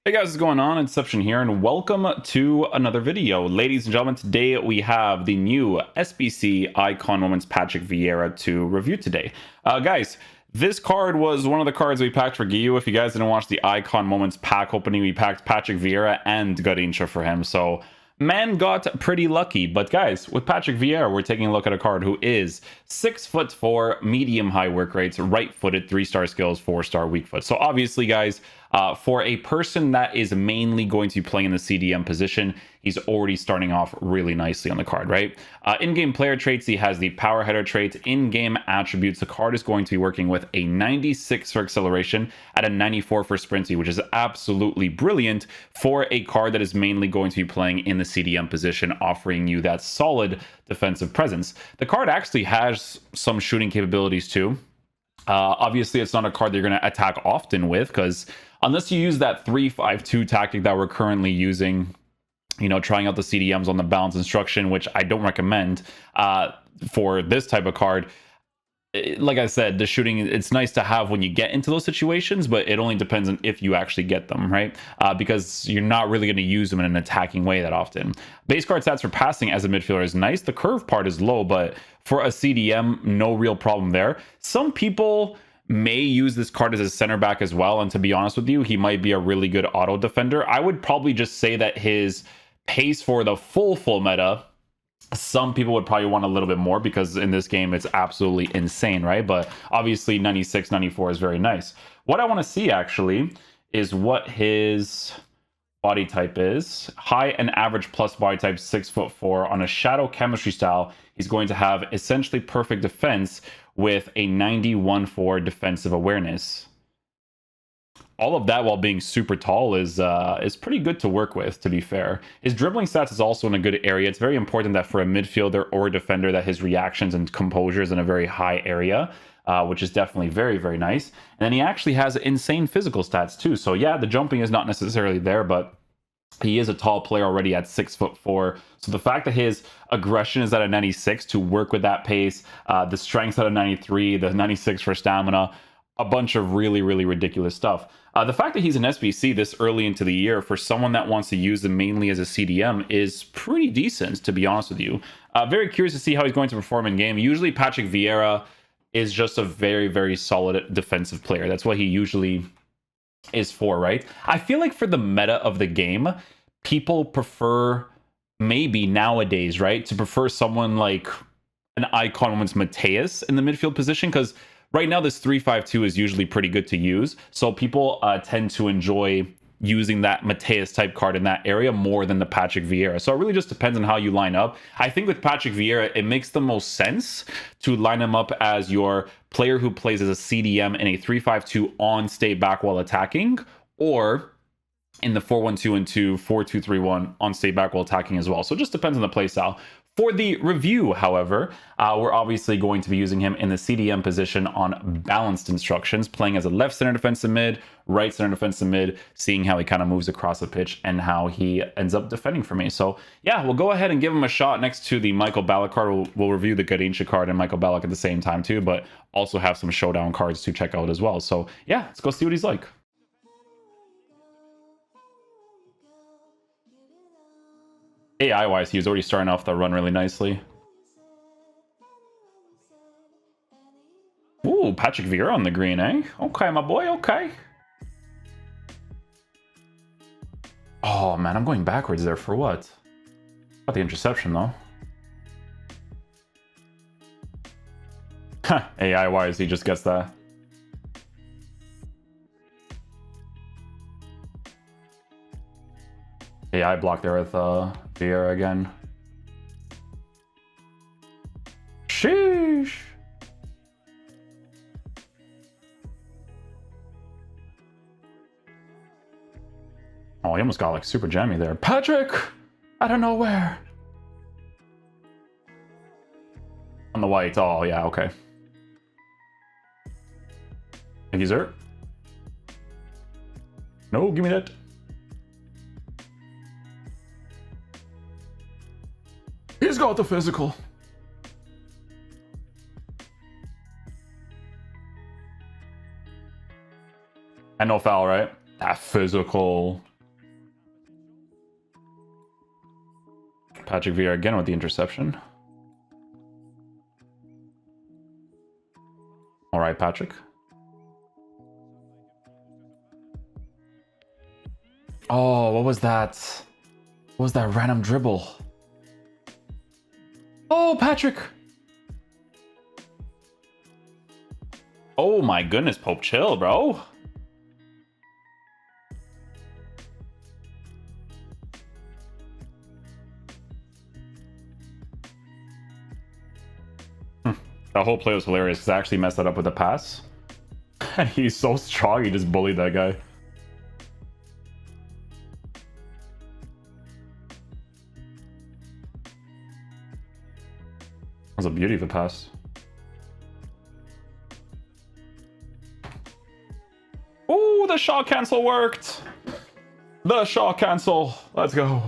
Hey guys, what's going on? Inception here, and welcome to another video. Ladies and gentlemen, today we have the new SBC Icon Moments Patrick Vieira to review today. Guys, this card was one of the cards we packed for Giyu. If you guys didn't watch the Icon Moments pack opening, we packed Patrick Vieira and Garincha for him, so man got pretty lucky. But guys, with Patrick Vieira, we're taking a look at a card who is 6'4", medium high work rates, right-footed, 3-star skills, 4-star weak foot. So obviously, guys, for a person that is mainly going to be playing in the CDM position, he's already starting off really nicely on the card, right? In-game player traits, he has the power header trait. In-game attributes, the card is going to be working with a 96 for acceleration at a 94 for sprinty, which is absolutely brilliant for a card that is mainly going to be playing in the CDM position, offering you that solid defensive presence. The card actually has some shooting capabilities too. Obviously, it's not a card that you're going to attack often with, because unless you use that 3-5-2 tactic that we're currently using, you know, trying out the CDMs on the balance instruction, which I don't recommend for this type of card. Like I said, the shooting, it's nice to have when you get into those situations, but it only depends on if you actually get them, right? Because you're not really going to use them in an attacking way that often. Base card stats for passing as a midfielder is nice. The curve part is low, but for a CDM, no real problem there. Some people may use this card as a center back as well, and to be honest with you, he might be a really good auto defender. I would probably just say that his pace for the full meta, some people would probably want a little bit more, because in this game it's absolutely insane, right? But obviously 96, 94 is very nice. What I want to see actually is what his body type is. High and average plus body type, 6'4". On a shadow chemistry style, he's going to have essentially perfect defense with a 91 for defensive awareness. All of that while being super tall is pretty good to work with, to be fair. His dribbling stats is also in a good area. It's very important that for a midfielder or a defender that his reactions and composure is in a very high area, which is definitely very, very nice. And then he actually has insane physical stats too. So yeah, the jumping is not necessarily there, but he is a tall player already at 6'4". So the fact that his aggression is at a 96 to work with that pace, the strength's at a 93, the 96 for stamina, a bunch of really, really ridiculous stuff. The fact that he's an SBC this early into the year for someone that wants to use him mainly as a CDM is pretty decent, to be honest with you. Very curious to see how he's going to perform in game. Usually Patrick Vieira is just a very, very solid defensive player. That's what he usually is for, right? I feel like for the meta of the game, people prefer, maybe nowadays, right, to prefer someone like an Icon Moments Mateus in the midfield position, because right now, this 3-5-2 is usually pretty good to use. So people tend to enjoy using that Mateus type card in that area more than the Patrick Vieira. So it really just depends on how you line up. I think with Patrick Vieira, it makes the most sense to line him up as your player who plays as a CDM in a 3-5-2 on stay back while attacking, or in the 4-1-2 and 2, 4-2-3-1 on stay back while attacking as well. So it just depends on the playstyle. For the review, however, we're obviously going to be using him in the CDM position on balanced instructions, playing as a left center defensive mid, right center defensive mid, seeing how he kind of moves across the pitch and how he ends up defending for me. So yeah, we'll go ahead and give him a shot next to the Michael Ballack card. We'll review the Garincha card and Michael Ballack at the same time too, but also have some showdown cards to check out as well. So yeah, let's go see what he's like. AI-wise, he was already starting off the run really nicely. Ooh, Patrick Vieira on the green, eh? Okay, my boy, okay. Oh, man, I'm going backwards there for what? Got the interception, though. AI-wise, he just gets that. AI blocked there with Vieira again. Sheesh. Oh, he almost got like super jammy there. Patrick! Out of nowhere. On the white. Oh, yeah, okay. Think he's hurt? No, give me that. He's got the physical. And no foul, right? That physical. Patrick Vieira again with the interception. All right, Patrick. Oh, what was that? What was that random dribble? Oh, Patrick. Oh my goodness, Pope, chill, bro. That whole play was hilarious because I actually messed that up with a pass. And he's so strong, he just bullied that guy. That was a beauty of a pass. Oh, the shot cancel worked. The shot cancel. Let's go.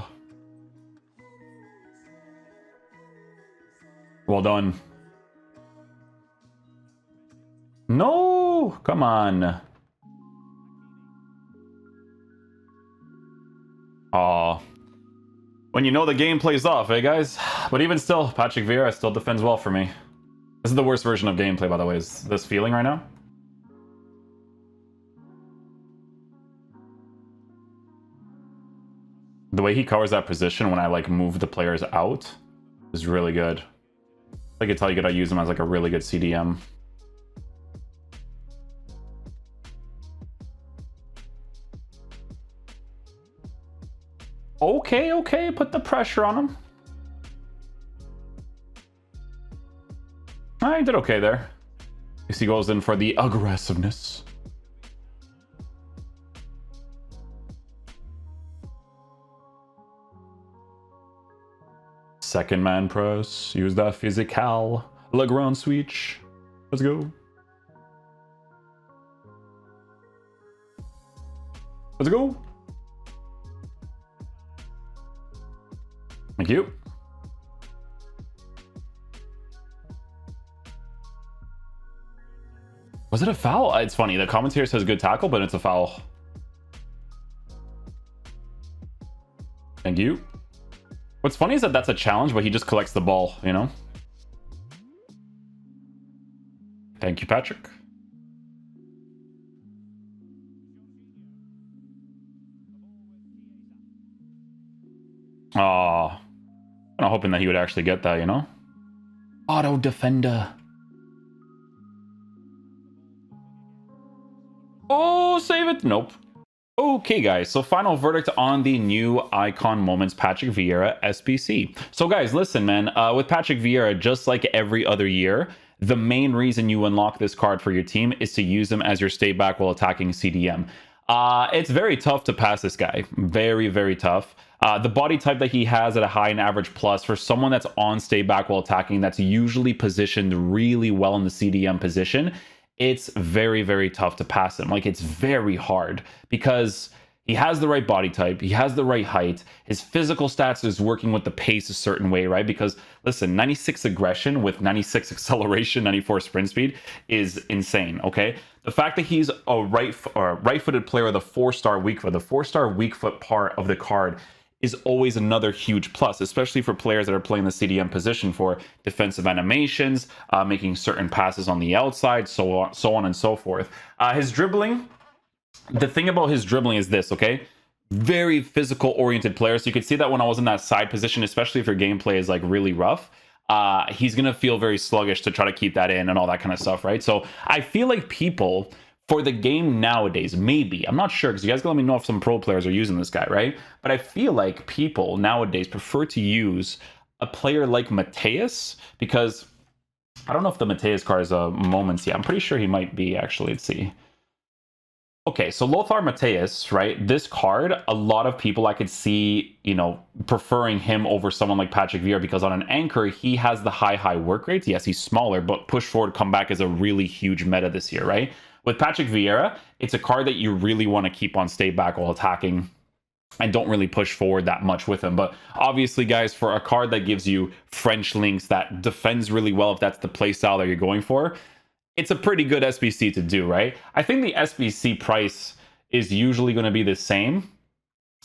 Well done. No, come on. Aw. When you know the game plays off, eh, guys? But even still, Patrick Vieira still defends well for me. This is the worst version of gameplay, by the way, is this feeling right now. The way he covers that position when I, like, move the players out is really good. I could tell you gotta use him as, like, a really good CDM. Okay, okay, put the pressure on him. I did okay there. At least he goes in for the aggressiveness. Second man press. Use that physical. Le grand switch. Let's go. Let's go. Thank you. Was it a foul? It's funny. The commentator says good tackle, but it's a foul. Thank you. What's funny is that that's a challenge, but he just collects the ball, you know? Thank you, Patrick. Aw. I'm hoping that he would actually get that, you know? Auto defender. Oh, save it. Nope. Okay, guys, so final verdict on the new Icon Moments Patrick Vieira SBC. So, guys, listen, man, with Patrick Vieira, just like every other year, the main reason you unlock this card for your team is to use him as your stay back while attacking CDM. It's very tough to pass this guy. Very, very tough. The body type that he has at a high and average plus for someone that's on stay back while attacking, that's usually positioned really well in the CDM position, it's very, very tough to pass him. Like, it's very hard because he has the right body type, he has the right height, his physical stats is working with the pace a certain way, right? Because listen, 96 aggression with 96 acceleration, 94 sprint speed is insane, okay? The fact that he's a right-footed player, the 4-star weak foot, the 4-star weak foot part of the card is always another huge plus, especially for players that are playing the CDM position for defensive animations, making certain passes on the outside, so on and so forth. His dribbling, the thing about his dribbling is this, okay? Very physical oriented player. So you could see that when I was in that side position, especially if your gameplay is like really rough, he's going to feel very sluggish to try to keep that in and all that kind of stuff, right? So I feel like people for the game nowadays, maybe, I'm not sure, because you guys can let me know if some pro players are using this guy, right? But I feel like people nowadays prefer to use a player like Mateus, because I don't know if the Mateus card is a Moments yet. I'm pretty sure he might be, actually. Let's see. Okay, so Lothar Mateus, right? This card, a lot of people I could see, you know, preferring him over someone like Patrick Vieira, because on an anchor, he has the high work rates. Yes, he's smaller, but push forward, comeback is a really huge meta this year, right? With Patrick Vieira, it's a card that you really want to keep on stay back while attacking and don't really push forward that much with him. But obviously, guys, for a card that gives you French links, that defends really well, if that's the play style that you're going for, it's a pretty good SBC to do, right? I think the SBC price is usually going to be the same.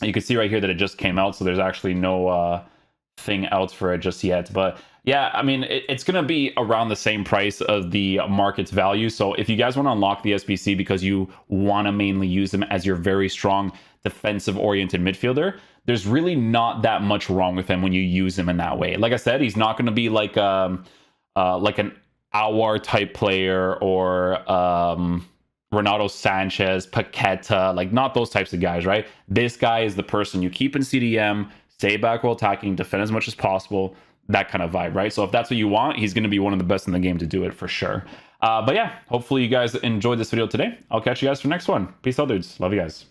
You can see right here that it just came out, so there's actually no thing out for it just yet. But yeah, I mean, it's going to be around the same price of the market's value. So if you guys want to unlock the SBC because you want to mainly use him as your very strong defensive-oriented midfielder, there's really not that much wrong with him when you use him in that way. Like I said, he's not going to be like an Awar type player or Renato Sanchez, Paqueta, like not those types of guys, right? This guy is the person you keep in CDM, stay back while attacking, defend as much as possible, that kind of vibe, right? So if that's what you want, he's going to be one of the best in the game to do it for sure. But yeah, hopefully you guys enjoyed this video today. I'll catch you guys for the next one. Peace out, dudes. Love you guys.